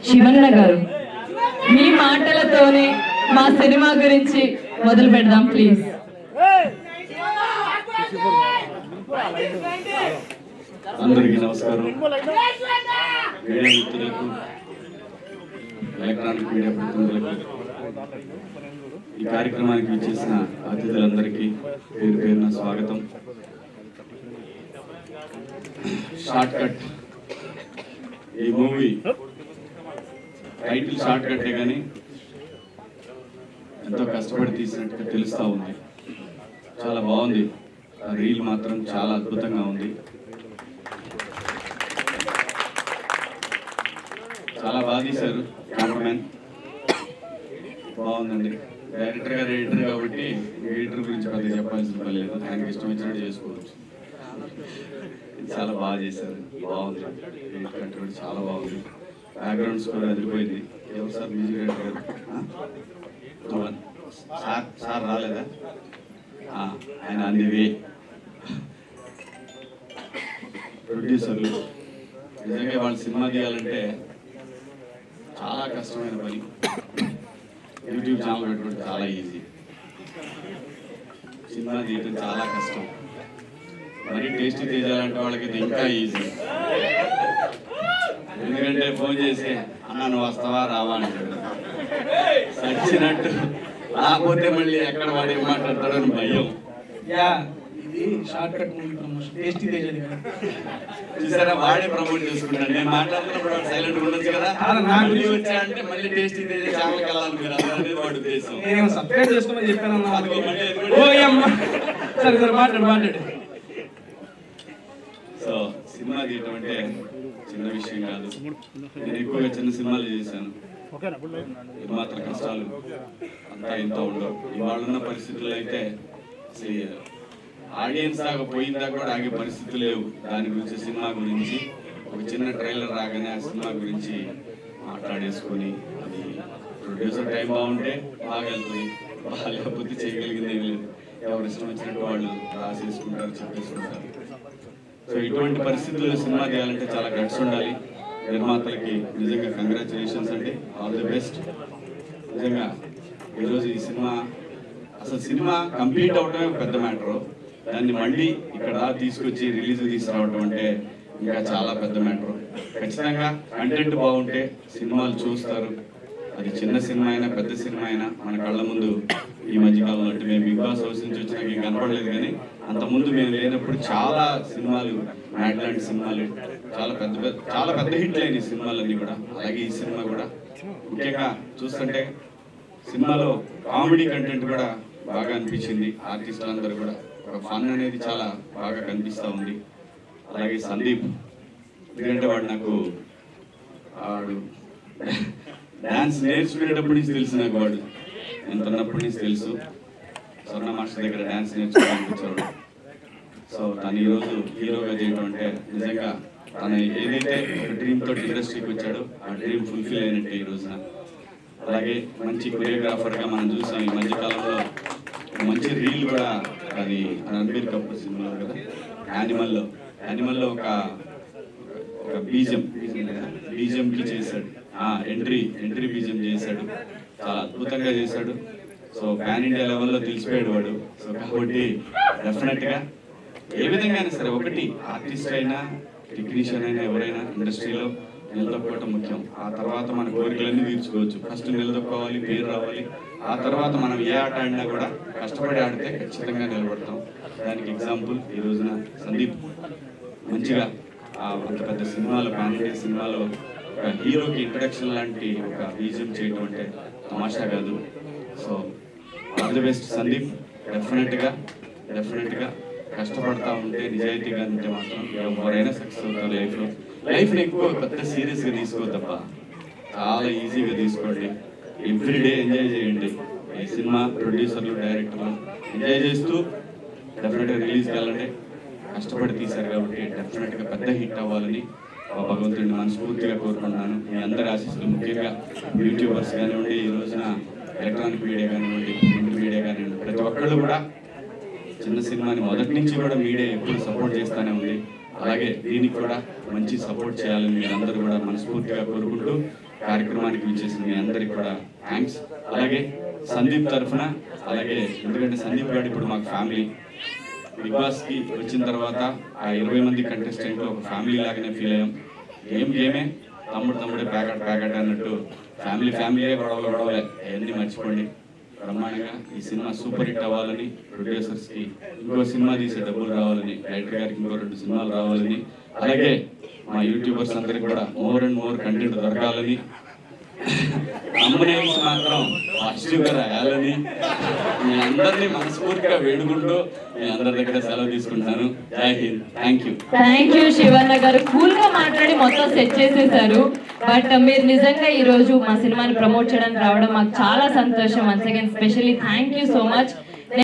శివన్న గారు, మీ మాటలతోనే మా సినిమా గురించి మొదలు పెడదాం ప్లీజ్. అందరికీ నమస్కారం. మీడియా మిత్రులకు, ఎలక్ట్రానిక్ మీడియా ప్రతినిధులకు, ఈ కార్యక్రమానికి విచ్చేసిన అతిథులందరికీ పేరు పేరున స్వాగతం. షార్ట్ కట్, ఈ మూవీ టైటిల్ షార్ట్ కట్టే కానీ ఎంతో కష్టపడి తీసినట్టుగా తెలుస్తూ ఉంది. చాలా బాగుంది. రీల్ మాత్రం చాలా అద్భుతంగా ఉంది. చాలా బాగా తీశారు. కెమెరామెన్ బాగుందండి. డైరెక్టర్ గారు ఎడిటర్ కాబట్టి ఎడిటర్ గురించి పెద్దగా చెప్పాల్సిన పని లేదు. ఆయనకి ఇష్టం వచ్చినట్టు చేసుకోవచ్చు. చాలా బాగా చేశారు. బాగుంది. ఎడిట్ కంటే చాలా బాగుంది. బ్యాక్గ్రౌండ్ స్కోర్ అదిరిపోయింది. ఎవరు సార్ మ్యూజిక్ డైరెక్టర్ గారు? సార్ రాలేదా? ఆయన అందివే. ప్రొడ్యూసర్లు నిజంగా వాళ్ళు సినిమా తీయాలంటే చాలా కష్టమైన పని. యూట్యూబ్ ఛానల్ పెట్టుకుంటే చాలా ఈజీ, సినిమా తీయడం చాలా కష్టం. మరి టేస్టీ తీయాలంటే వాళ్ళకి ఇది ఇంకా ఈజీ. ఎందుకంటే ఫోన్ చేసి అన్న నువ్వు వస్తావా రావా అంటాడు. సచ్చినట్టు రాకపోతే మళ్ళీ ఎక్కడ వాడు ఏం మాట్లాడతాడని భయం. ఇది short cut movie promotion. Tasty తేజది కదా, చూసారా? వాడే ప్రమోట్ చేసుకుంటాడు. నేను మాట్లాడుతున్నప్పుడు వాడు సైలెంట్ ఉండొచ్చు కదా. మళ్ళీ వచ్చాడంటే మళ్ళీ టేస్టీ తేజ ఛానల్కి వెళ్ళాలి మీరు. అనేది వాడు ఉద్దేశం. నేను సబ్స్క్రైబ్ చేసుకోమని చెప్పాను. సరే సరే మాట్లాడు. సో సినిమా తీయటం అంటే చిన్న విషయం కాదు. నేను ఎక్కువగా చిన్న సినిమాలు చేశాను. మాత్రం కష్టాలు అంతా ఇంత ఉండవు. ఇవాళ ఉన్న పరిస్థితుల్లో అయితే అసలు ఆడియన్స్ దాకా పోయిందా కూడా ఆగే పరిస్థితులు లేవు. దాని గురించి, సినిమా గురించి ఒక చిన్న ట్రైలర్ రాగానే ఆ సినిమా గురించి మాట్లాడేసుకొని, అది ప్రొడ్యూసర్ టైం బాగుంటే బాగా వెళ్తుంది, బాగాలేకపోతే చేయగలిగింది ఏం లేదు. ఎవరు ఇష్టం వచ్చినట్టు వాళ్ళు రాసేసుకుంటారు, చెప్పేసుకుంటారు. సో ఇటువంటి పరిస్థితుల్లో సినిమా చేయాలంటే చాలా గట్స్ ఉండాలి. నిర్మాతలకి నిజంగా కంగ్రాచులేషన్స్ అండి, ఆల్ ది బెస్ట్. నిజంగా ఈరోజు ఈ సినిమా, అసలు సినిమా కంప్లీట్ అవడమే పెద్ద మ్యాటరు. దాన్ని మళ్ళీ ఇక్కడ తీసుకొచ్చి రిలీజ్ తీసుకురావడం అంటే ఇంకా చాలా పెద్ద మ్యాటరు. ఖచ్చితంగా కంటెంట్ బాగుంటే సినిమాలు చూస్తారు. అది చిన్న సినిమా అయినా పెద్ద సినిమా అయినా మన కళ్ళ ముందు ఈ మధ్యకాలంలో అంటే మేము బిగ్ బాస్ హౌస్ నుంచి వచ్చినాక ఏం కనపడలేదు, కానీ అంతకుముందు మేము లేనప్పుడు చాలా సినిమాలు, మ్యాట్ లాంటి సినిమాలు చాలా పెద్ద హిట్లు అయినాయి సినిమాలన్నీ కూడా. అలాగే ఈ సినిమా కూడా ముఖ్యంగా చూస్తుంటే సినిమాలో కామెడీ కంటెంట్ కూడా బాగా అనిపించింది. ఆర్టిస్టులందరూ కూడా ఒక ఫన్ అనేది చాలా బాగా కనిపిస్తూ ఉంది. అలాగే సందీప్, ఎందుకంటే వాడు డాన్స్ నేర్చుకునేటప్పటి నుంచి తెలుసు నాకు. వాడు ఎంత ఉన్నప్పటి నుంచి తెలుసు. స్వర్ణ మాస్టర్ దగ్గర డాన్స్ నేర్చుకోవాలనిపించాడు. సో తను ఈరోజు హీరోగా చేయడం అంటే నిజంగా తను ఏదైతే ఒక డ్రీమ్ తోటి ఇండస్ట్రీకి వచ్చాడో ఆ డ్రీమ్ ఫుల్ఫిల్ అయినట్టే ఈ రోజున. అలాగే మంచి కొరియోగ్రాఫర్గా మనం చూసాం ఈ మధ్యకాలంలో. మంచి రీల్ కూడా, అది రణబీర్ కపూర్ సినిమాలో కదా, యానిమల్లో ఒక బీజంకి చేశాడు. ఎంట్రీ బీజం చేశాడు. చాలా అద్భుతంగా చేశాడు. సో పాన్ ఇండియా లెవెల్లో తెలిసిపోయాడు వాడు. సో కాబట్టి డెఫినెట్గా ఏ విధంగా అయినా సరే, ఒకటి ఆర్టిస్ట్ అయినా టెక్నీషియన్ అయినా ఎవరైనా ఇండస్ట్రీలో నిలదొక్కడం ముఖ్యం. ఆ తర్వాత మన కోరికలన్నీ తీర్చుకోవచ్చు. ఫస్ట్ నిలదొక్కోవాలి, పేరు రావాలి. ఆ తర్వాత మనం ఏ ఆట ఆడినా కూడా కష్టపడి ఆడితే ఖచ్చితంగా నిలబడతాం. దానికి ఎగ్జాంపుల్ ఈ రోజున సందీప్ మంచిగా అంత పెద్ద సినిమాలో, పాన్ ఇండియా సినిమాలో ఒక హీరోకి ఇంట్రడక్షన్ లాంటి ఒక బీజం చేయడం అంటే తమాషా కాదు. So all the best Sandeep. డెఫినెట్గా కష్టపడతా ఉంటే, నిజాయితీగా ఉంటే మాత్రం ఎవరైనా సక్సెస్ అవుతారు లైఫ్లో. లైఫ్ని ఎక్కువ పెద్ద సీరియస్గా తీసుకోవద్దబ్బా, చాలా ఈజీగా తీసుకోండి. ఎవ్రీడే ఎంజాయ్ చేయండి. ఈ సినిమా ప్రొడ్యూసర్లు, డైరెక్టర్లు ఎంజాయ్ చేస్తూ డెఫినెట్గా రిలీజ్కి వెళ్ళండి. కష్టపడి తీశారు కాబట్టి డెఫినెట్గా పెద్ద హిట్ అవ్వాలని భగవంతుడిని మనస్ఫూర్తిగా కోరుకుంటున్నాను. మీ అందరి ఆశీస్సులు, ముఖ్యంగా యూట్యూబర్స్ కానివ్వండి, ఈ రోజున ఎలక్ట్రానిక్ మీడియా కానివ్వండి, ప్రింట్ మీడియా కానివ్వండి, ప్రతి ఒక్కళ్ళు కూడా చిన్న సినిమాని మొదటి నుంచి కూడా మీడియా ఎప్పుడు సపోర్ట్ చేస్తూనే ఉంది. అలాగే దీనికి కూడా మంచి సపోర్ట్ చేయాలని మీరందరూ కూడా మనస్ఫూర్తిగా కోరుకుంటూ కార్యక్రమానికి విచ్చేసిన మీ అందరికి కూడా థ్యాంక్స్. అలాగే సందీప్ తరఫున, అలాగే ఎందుకంటే సందీప్ గారు ఇప్పుడు మాకు ఫ్యామిలీ. బిగ్ బాస్కి వచ్చిన తర్వాత ఆ 20 మంది కంటెస్టెంట్లు ఒక ఫ్యామిలీ లాగానే ఫీల్ అయ్యాం. గేమే తమ్ముడే ప్యాకెట్ అన్నట్టు ఫ్యామిలీయే గొడవలే అవన్నీ మర్చిపోండి. బ్రహ్మాండంగా ఈ సినిమా సూపర్ హిట్ అవ్వాలని, ప్రొడ్యూసర్స్కి ఇంకో సినిమా తీసే డబ్బులు రావాలని, డైరెక్టర్ గారికి ఇంకో 2 సినిమాలు రావాలని, అలాగే మా యూట్యూబర్స్ అందరికి కూడా మోర్ అండ్ మోర్ కంటెంట్ దొరకాలని, thumbnails మాత్రం పాజిటివ్గా రాయాలని మీ అందరినీ మనస్ఫూర్తిగా వేడుకుంటూ మీ అందరి దగ్గర సెలవు తీసుకుంటాను. జై హింద్. Thank you. శివన్న గారు కూల్ గా మాట్లాడి మొత్తం సెట్ చేసేసారు. బట్ మీరు నిజంగా ఈ రోజు మా సినిమాని ప్రమోట్ చేయడానికి రావడం మాకు చాలా సంతోషం. Once again specially thank you so much.